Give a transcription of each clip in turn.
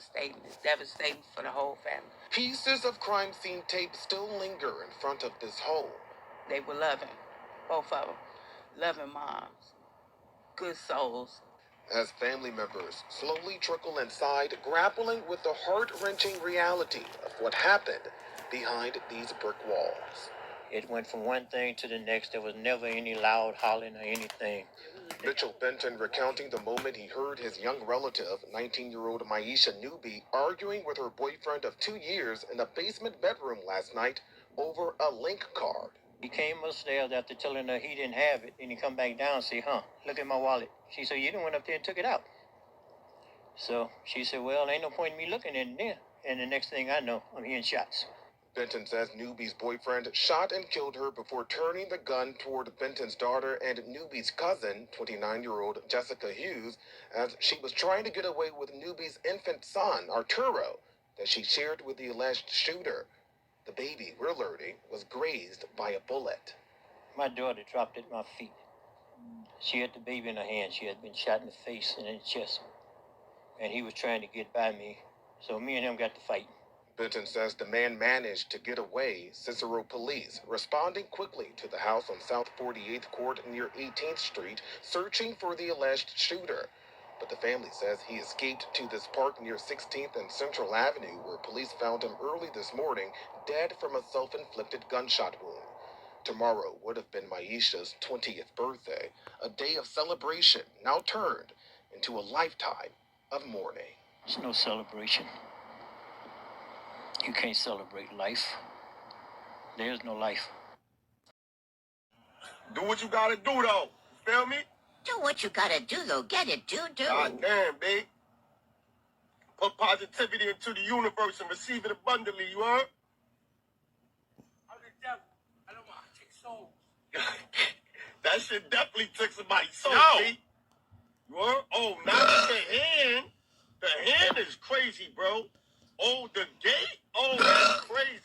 devastating. It's devastating for the whole family. Pieces of crime scene tape still linger in front of this home. They were loving, both of them, loving moms, good souls. As family members slowly trickle inside, grappling with the heart-wrenching reality of what happened behind these brick walls. It went from one thing to the next. There was never any loud hollering or anything. Mitchell Benton recounting the moment he heard his young relative, 19-year-old Maisha Newby, arguing with her boyfriend of 2 years in a basement bedroom last night over a link card. He came upstairs after telling her he didn't have it, and he come back down and say, look at my wallet. She said, you done went up there and took it out. So she said, well, ain't no point in me looking in there. And the next thing I know, I'm hearing shots. Benton says Newby's boyfriend shot and killed her before turning the gun toward Benton's daughter and Newby's cousin, 29-year-old Jessica Hughes, as she was trying to get away with Newby's infant son, Arturo, that she shared with the alleged shooter. The baby, we're learning, was grazed by a bullet. My daughter dropped at my feet. She had the baby in her hand. She had been shot in the face and in the chest. And he was trying to get by me. So me and him got to fight. Benton says the man managed to get away. Cicero police responding quickly to the house on South 48th Court near 18th Street, searching for the alleged shooter. But the family says he escaped to this park near 16th and Central Avenue, where police found him early this morning, dead from a self-inflicted gunshot wound. Tomorrow would have been Maisha's 20th birthday, a day of celebration now turned into a lifetime of mourning. It's no celebration. You can't celebrate life. There's no life. Do what you gotta do, though. Feel me? Do what you gotta do, though. Get it, do. God damn, babe. Put positivity into the universe and receive it abundantly, you heard? I'm the devil. I don't want to take souls. That shit definitely took somebody's soul, No. B. You heard? Oh, not the hand. The hand is crazy, bro. Oh, the gate? Oh, that's crazy.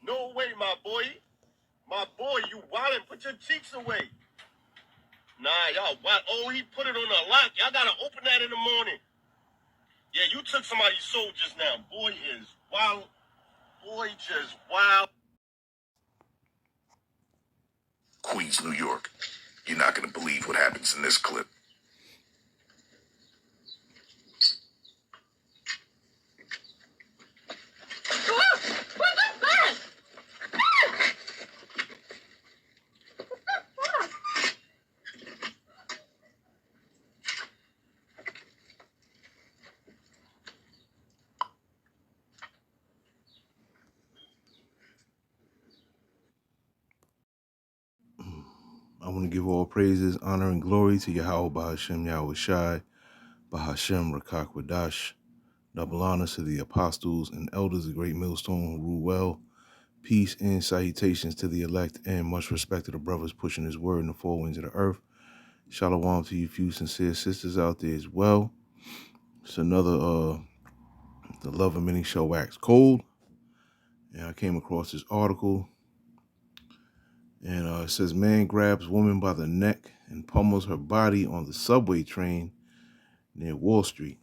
No way, my boy. My boy, you wildin'. Put your cheeks away. Nah, y'all wild. Oh, he put it on the lock. Y'all gotta open that in the morning. Yeah, you took somebody's soul just now. Boy is wild. Boy just wild. Queens, New York. You're not going to believe what happens in this clip. I want to give all praises, honor, and glory to Yahweh Bahashem Yahweh Shai, Bahashem Rakak Wadash. Double honors to the apostles and elders of Great Millstone who rule well. Peace and salutations to the elect, and much respect to the brothers pushing his word in the four winds of the earth. Shalom to you few sincere sisters out there as well. It's another, the love of many shall wax cold. And I came across this article. And it says, man grabs woman by the neck and pummels her body on the subway train near Wall Street.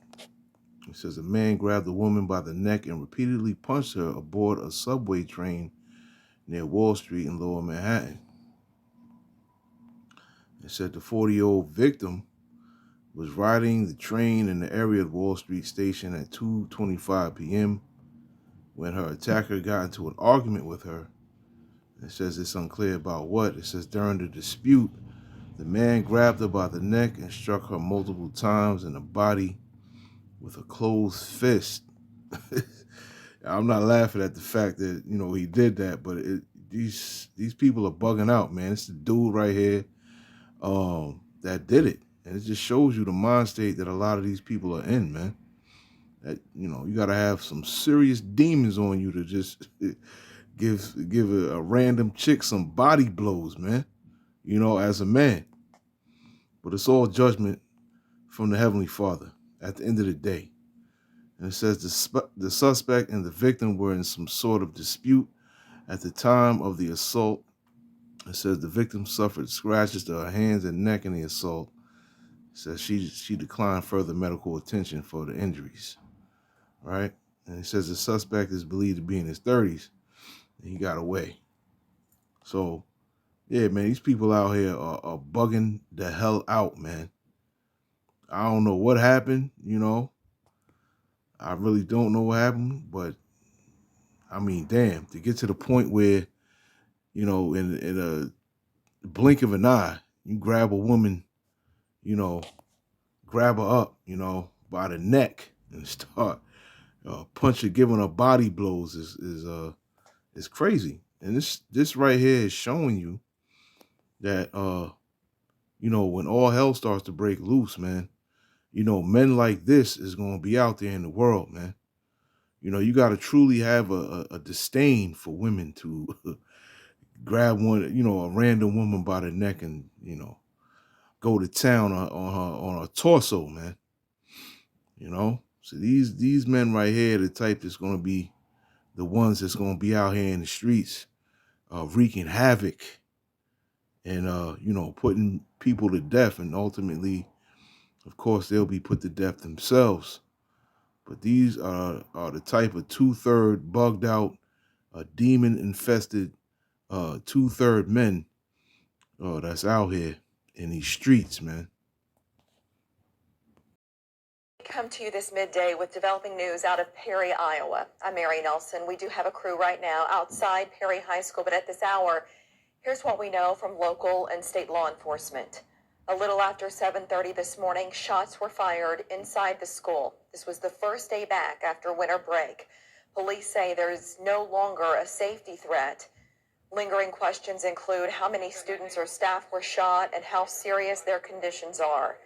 It says, a man grabbed the woman by the neck and repeatedly punched her aboard a subway train near Wall Street in Lower Manhattan. It said the 40-year-old victim was riding the train in the area of Wall Street Station at 2:25 p.m. when her attacker got into an argument with her. It says it's unclear about what. It says during the dispute, the man grabbed her by the neck and struck her multiple times in the body with a closed fist. I'm not laughing at the fact that, you know, he did that, but these people are bugging out, man. It's the dude right here that did it. And it just shows you the mind state that a lot of these people are in, man. That, you know, you got to have some serious demons on you to just give a random chick some body blows, man, you know, as a man. But it's all judgment from the Heavenly Father at the end of the day. And it says the suspect and the victim were in some sort of dispute at the time of the assault. It says the victim suffered scratches to her hands and neck in the assault. It says she declined further medical attention for the injuries. right? And it says the suspect is believed to be in his 30s, and he got away. So, yeah, man, these people out here are bugging the hell out, man. I don't know what happened, you know. I really don't know what happened, but I mean, damn, to get to the point where, you know, in a blink of an eye, you grab a woman, you know, grab her up, you know, by the neck and start giving her body blows is crazy. And this right here is showing you that you know, when all hell starts to break loose, man, you know, men like this is going to be out there in the world, man. You know, you got to truly have a disdain for women to grab one, you know, a random woman by the neck and, you know, go to town on her torso, man. You know, so these men right here, the type that's going to be the ones that's going to be out here in the streets, wreaking havoc and, you know, putting people to death. And ultimately, of course, they'll be put to death themselves. But these are the type of 2/3 bugged out, demon-infested 2/3 men that's out here in these streets, man. Come to you this midday with developing news out of Perry, Iowa. I'm Mary Nelson. We do have a crew right now outside Perry High School, but at this hour, here's what we know from local and state law enforcement. A little after 7:30 this morning, shots were fired inside the school. This was the first day back after winter break. Police say there's no longer a safety threat. Lingering questions include how many students or staff were shot and how serious their conditions are.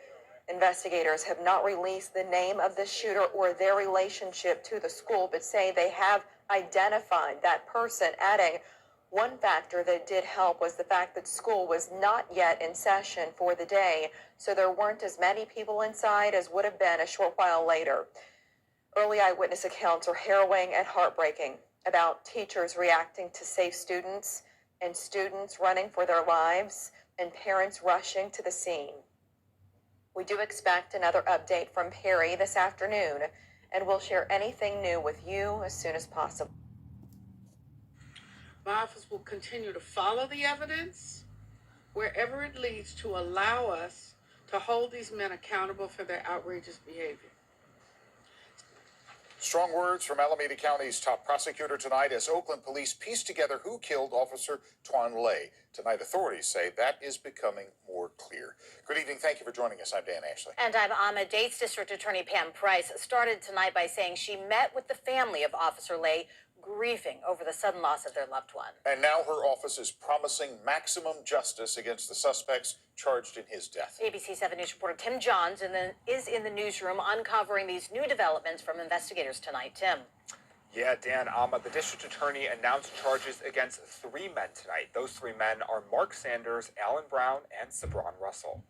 Investigators have not released the name of the shooter or their relationship to the school, but say they have identified that person, adding one factor that did help was the fact that school was not yet in session for the day, so there weren't as many people inside as would have been a short while later. Early eyewitness accounts are harrowing and heartbreaking about teachers reacting to safe students and students running for their lives and parents rushing to the scene. We do expect another update from Perry this afternoon, and we'll share anything new with you as soon as possible. My office will continue to follow the evidence wherever it leads to allow us to hold these men accountable for their outrageous behavior. Strong words from Alameda County's top prosecutor tonight as Oakland police piece together who killed Officer Tuan Le. Tonight, authorities say that is becoming more clear. Good evening. Thank you for joining us. I'm Dan Ashley. And I'm Ahmed. Dates District Attorney Pam Price started tonight by saying she met with the family of Officer Le, grieving over the sudden loss of their loved one. And now her office is promising maximum justice against the suspects charged in his death. ABC 7 News reporter Tim Johns is in the newsroom uncovering these new developments from investigators tonight. Tim. Yeah, Dan, the district attorney announced charges against 3 men tonight. Those 3 men are Mark Sanders, Alan Brown, and Sabron Russell.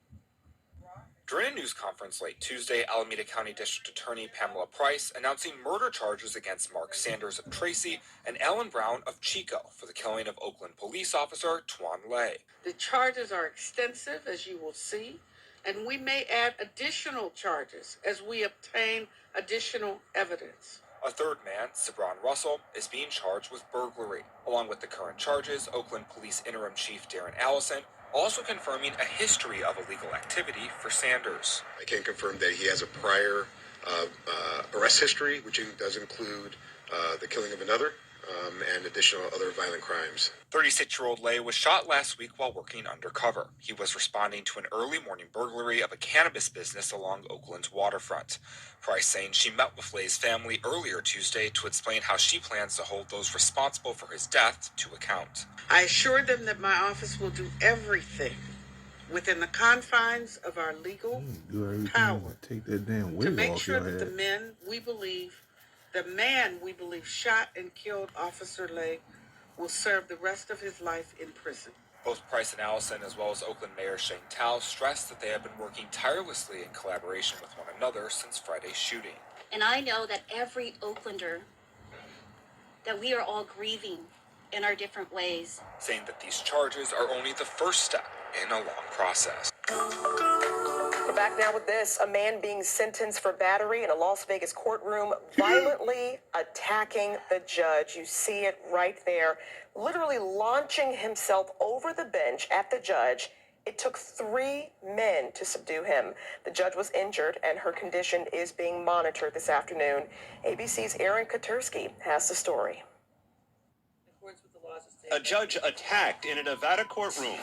During a news conference late Tuesday, Alameda County District Attorney Pamela Price announcing murder charges against Mark Sanders of Tracy and Alan Brown of Chico for the killing of Oakland police officer Tuan Le. The charges are extensive, as you will see, and we may add additional charges as we obtain additional evidence. A third man, Sabron Russell, is being charged with burglary. Along with the current charges, Oakland Police Interim Chief Darren Allison also confirming a history of illegal activity for Sanders. I can confirm that he has a prior arrest history, which does include the killing of another and additional other violent crimes. 36-year-old Le was shot last week while working undercover. He was responding to an early morning burglary of a cannabis business along Oakland's waterfront. Price saying she met with Le's family earlier Tuesday to explain how she plans to hold those responsible for his death to account. I assured them that my office will do everything within the confines of our legal power Take that damn wig to make off sure your that head. the man we believe shot and killed Officer Le will serve the rest of his life in prison. Both Price and Allison, as well as Oakland Mayor Shane Tao, stressed that they have been working tirelessly in collaboration with one another since Friday's shooting. And I know that every Oaklander, that we are all grieving in our different ways. Saying that these charges are only the first step in a long process. We're back now with this. A man being sentenced for battery in a Las Vegas courtroom, violently attacking the judge. You see it right there, literally launching himself over the bench at the judge. It took 3 men to subdue him. The judge was injured and her condition is being monitored this afternoon. ABC's Aaron Katursky has the story. A judge attacked in a Nevada courtroom.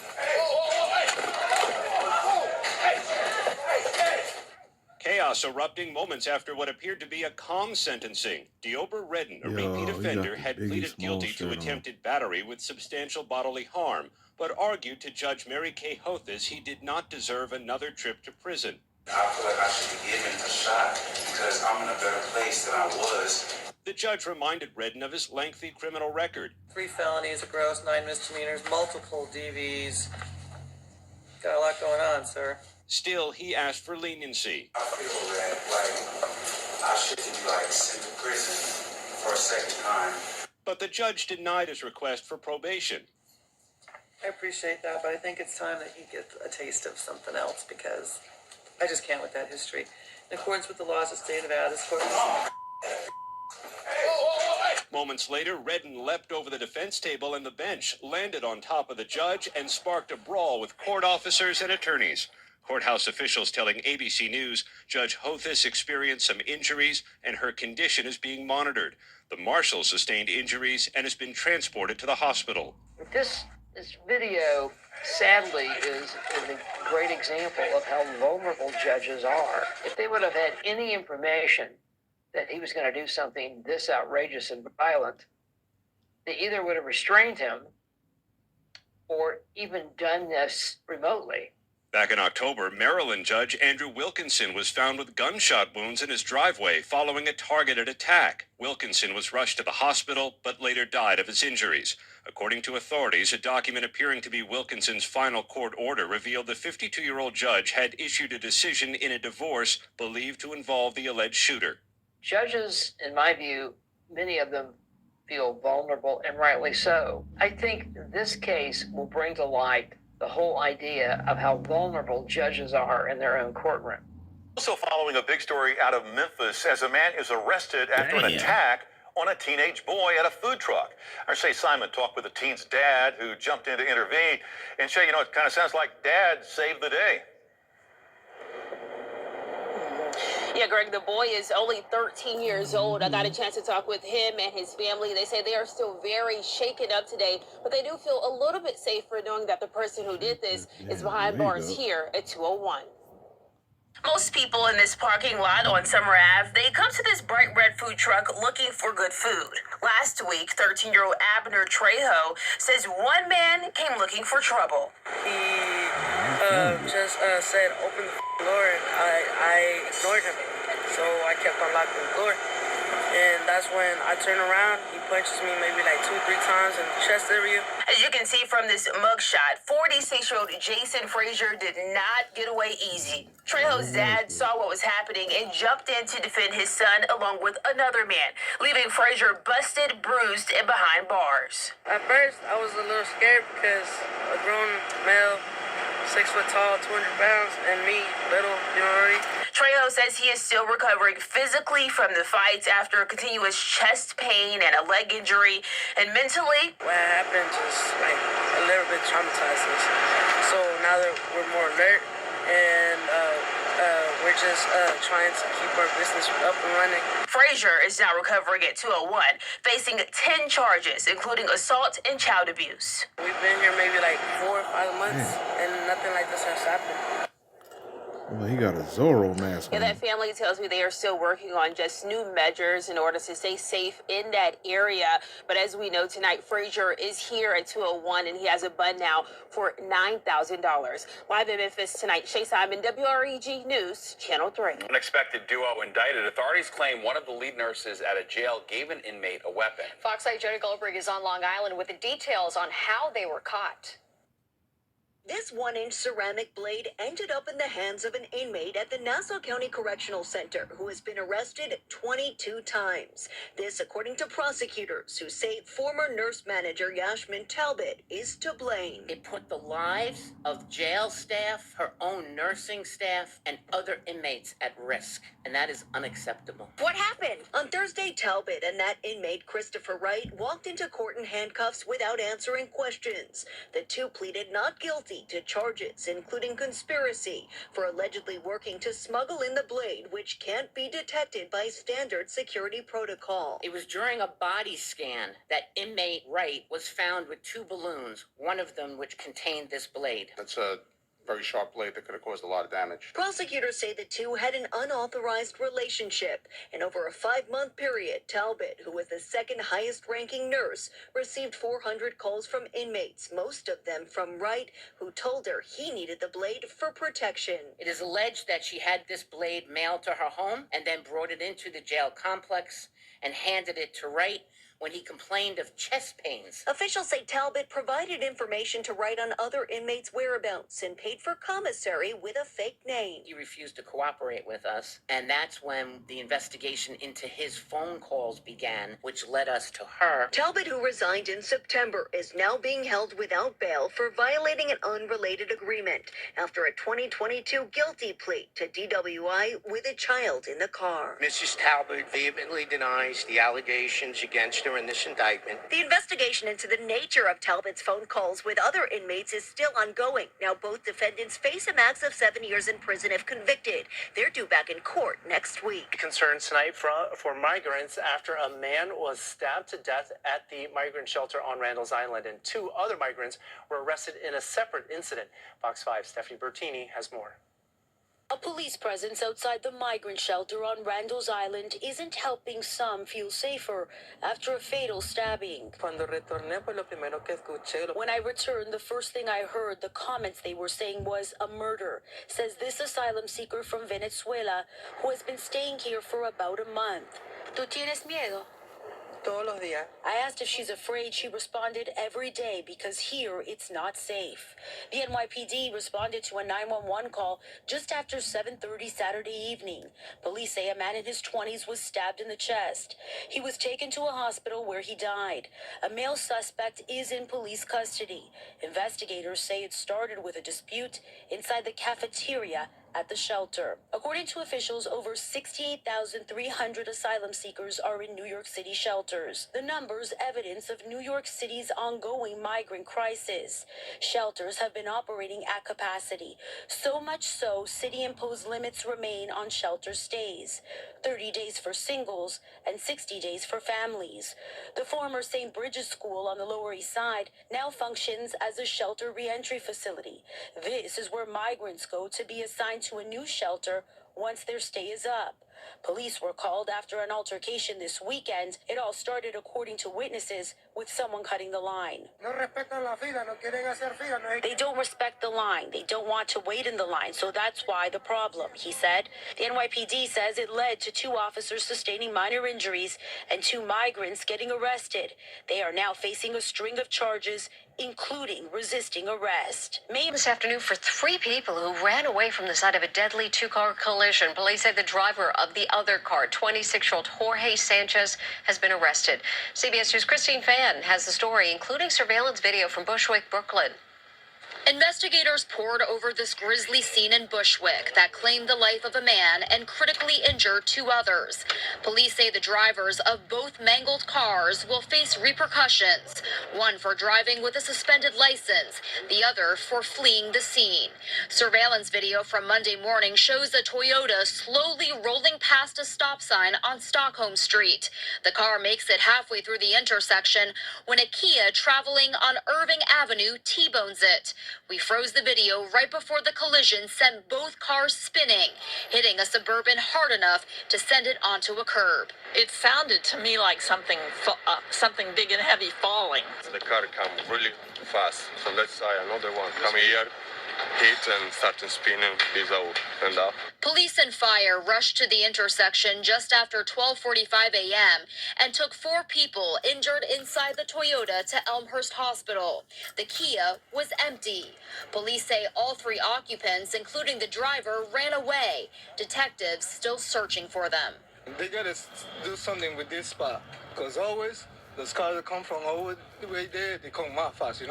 Chaos erupting moments after what appeared to be a calm sentencing. Deober Redden, a repeat offender, had pleaded guilty to attempted battery with substantial bodily harm, but argued to Judge Mary Kay Hothus he did not deserve another trip to prison. I feel like I should be given a shot because I'm in a better place than I was. The judge reminded Redden of his lengthy criminal record. 3 felonies, a gross, 9 misdemeanors, multiple DVs. Got a lot going on, sir. Still, he asked for leniency. I feel that, I shouldn't be, sent to prison for a second time. But the judge denied his request for probation. I appreciate that, but I think it's time that he gets a taste of something else because I just can't with that history. In accordance with the laws of the state of Nevada, this court Moments later, Redden leapt over the defense table and the bench, landed on top of the judge, and sparked a brawl with court officers and attorneys. Courthouse officials telling ABC News Judge Hothus experienced some injuries and her condition is being monitored. The marshal sustained injuries and has been transported to the hospital. This video, sadly, is a great example of how vulnerable judges are. If they would have had any information that he was going to do something this outrageous and violent, they either would have restrained him or even done this remotely. Back in October, Maryland Judge Andrew Wilkinson was found with gunshot wounds in his driveway following a targeted attack. Wilkinson was rushed to the hospital, but later died of his injuries. According to authorities, a document appearing to be Wilkinson's final court order revealed the 52-year-old judge had issued a decision in a divorce believed to involve the alleged shooter. Judges, in my view, many of them feel vulnerable, and rightly so. I think this case will bring to light the whole idea of how vulnerable judges are in their own courtroom. Also following a big story out of Memphis as a man is arrested after an attack on a teenage boy at a food truck. Our Shay Simon talked with the teen's dad who jumped in to intervene. And Shay, it kind of sounds like dad saved the day. Yeah, Greg, the boy is only 13 years old. I got a chance to talk with him and his family. They say they are still very shaken up today, but they do feel a little bit safer knowing that the person who did this is behind bars here at 201. Most people in this parking lot on Summer Ave, they come to this bright red food truck looking for good food. Last week, 13-year-old Abner Trejo says one man came looking for trouble. He just said, open the door, and I ignored him. So I kept unlocking the door. And that's when I turn around, he punches me maybe 2-3 times in the chest area. As you can see from this mugshot, 46-year-old Jason Frazier did not get away easy. Trejo's dad saw what was happening and jumped in to defend his son along with another man, leaving Frazier busted, bruised, and behind bars. At first, I was a little scared because a grown male, 6 foot tall, 200 pounds, and me, little, you know what I mean? Trejo says he is still recovering physically from the fights after continuous chest pain and a leg injury, and mentally, what happened just a little bit traumatized us. So now that we're more alert and we're just trying to keep our business up and running. Frazier is now recovering at 201, facing 10 charges, including assault and child abuse. We've been here maybe 4 or 5 months, and nothing like this has happened. Well, he got a Zorro mask on. Yeah, that family tells me they are still working on just new measures in order to stay safe in that area. But as we know tonight, Frazier is here at 201, and he has a bond now for $9,000. Live in Memphis tonight, Shay Simon, WREG News, Channel 3. Unexpected duo indicted. Authorities claim one of the lead nurses at a jail gave an inmate a weapon. Fox 8 Jody Goldberg is on Long Island with the details on how they were caught. This 1-inch ceramic blade ended up in the hands of an inmate at the Nassau County Correctional Center who has been arrested 22 times. This according to prosecutors who say former nurse manager Yashmin Talbot is to blame. It put the lives of jail staff, her own nursing staff, and other inmates at risk, and that is unacceptable. What happened? On Thursday, Talbot and that inmate, Christopher Wright, walked into court in handcuffs without answering questions. The two pleaded not guilty to charges, including conspiracy for allegedly working to smuggle in the blade, which can't be detected by standard security protocol. It was during a body scan that inmate Wright was found with 2 balloons, one of them which contained this blade. That's a very sharp blade that could have caused a lot of damage. Prosecutors say the two had an unauthorized relationship, and over a 5-month period, Talbot, who was the second highest ranking nurse, received 400 calls from inmates, most of them from Wright, who told her he needed the blade for protection. It is alleged that she had this blade mailed to her home and then brought it into the jail complex and handed it to Wright when he complained of chest pains. Officials say Talbot provided information to Wright on other inmates' whereabouts and paid for commissary with a fake name. He refused to cooperate with us, and that's when the investigation into his phone calls began, which led us to her. Talbot, who resigned in September, is now being held without bail for violating an unrelated agreement after a 2022 guilty plea to DWI with a child in the car. Mrs. Talbot vehemently denies the allegations against her in this indictment. The investigation into the nature of Talbot's phone calls with other inmates is still ongoing. Now both defendants face a max of 7 years in prison if convicted. They're due back in court next week. Concerns tonight for migrants after a man was stabbed to death at the migrant shelter on Randall's Island, and 2 other migrants were arrested in a separate incident. Fox 5's Stephanie Bertini has more. A police presence outside the migrant shelter on Randall's Island isn't helping some feel safer after a fatal stabbing. When I returned, the first thing I heard, the comments they were saying was a murder, says this asylum seeker from Venezuela who has been staying here for about a month. ¿Tú tienes miedo? Todos los días. I asked if she's afraid. She responded every day because here it's not safe. The NYPD responded to a 911 call just after 7:30 Saturday evening. Police say a man in his 20s was stabbed in the chest. He was taken to a hospital where he died. A male suspect is in police custody. Investigators say it started with a dispute inside the cafeteria at the shelter. According to officials, over 68,300 asylum seekers are in New York City shelters. The numbers evidence of New York City's ongoing migrant crisis. Shelters have been operating at capacity. So much so, city-imposed limits remain on shelter stays. 30 days for singles and 60 days for families. The former St. Bridget's School on the Lower East Side now functions as a shelter reentry facility. This is where migrants go to be assigned to a new shelter once their stay is up. Police were called after an altercation this weekend. It all started, according to witnesses, with someone cutting the line. They don't respect the line. They don't want to wait in the line, so that's why the problem, he said. The NYPD says it led to 2 officers sustaining minor injuries and 2 migrants getting arrested. They are now facing a string of charges, including resisting arrest. This afternoon for 3 people who ran away from the site of a deadly 2-car collision. Police say the driver of the other car, 26-year-old Jorge Sanchez, has been arrested. CBS News' Christine Fan has the story, including surveillance video from Bushwick, Brooklyn. Investigators pored over this grisly scene in Bushwick that claimed the life of a man and critically injured 2 others. Police say the drivers of both mangled cars will face repercussions, one for driving with a suspended license, the other for fleeing the scene. Surveillance video from Monday morning shows a Toyota slowly rolling past a stop sign on Stockholm Street. The car makes it halfway through the intersection when a Kia traveling on Irving Avenue T-bones it. We froze the video right before the collision sent both cars spinning, hitting a Suburban hard enough to send it onto a curb. It sounded to me like something big and heavy falling. The car come really fast, so let's say another one come here hit and started spinning and up. Police and fire rushed to the intersection just after 12:45 a.m. and took 4 people injured inside the Toyota to Elmhurst Hospital. The Kia was empty. Police say all 3 occupants, including the driver, ran away. Detectives still searching for them. They gotta do something with this spot, because always those cars that come from over the way there, they come out fast,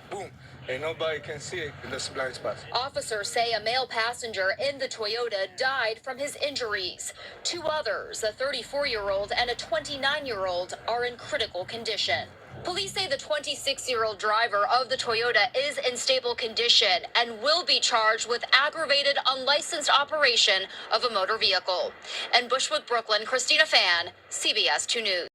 boom, and nobody can see it in this blind spot. Officers say a male passenger in the Toyota died from his injuries. 2 others, a 34-year-old and a 29-year-old, are in critical condition. Police say the 26-year-old driver of the Toyota is in stable condition and will be charged with aggravated unlicensed operation of a motor vehicle. In Bushwick, Brooklyn, Christina Fan, CBS 2 News.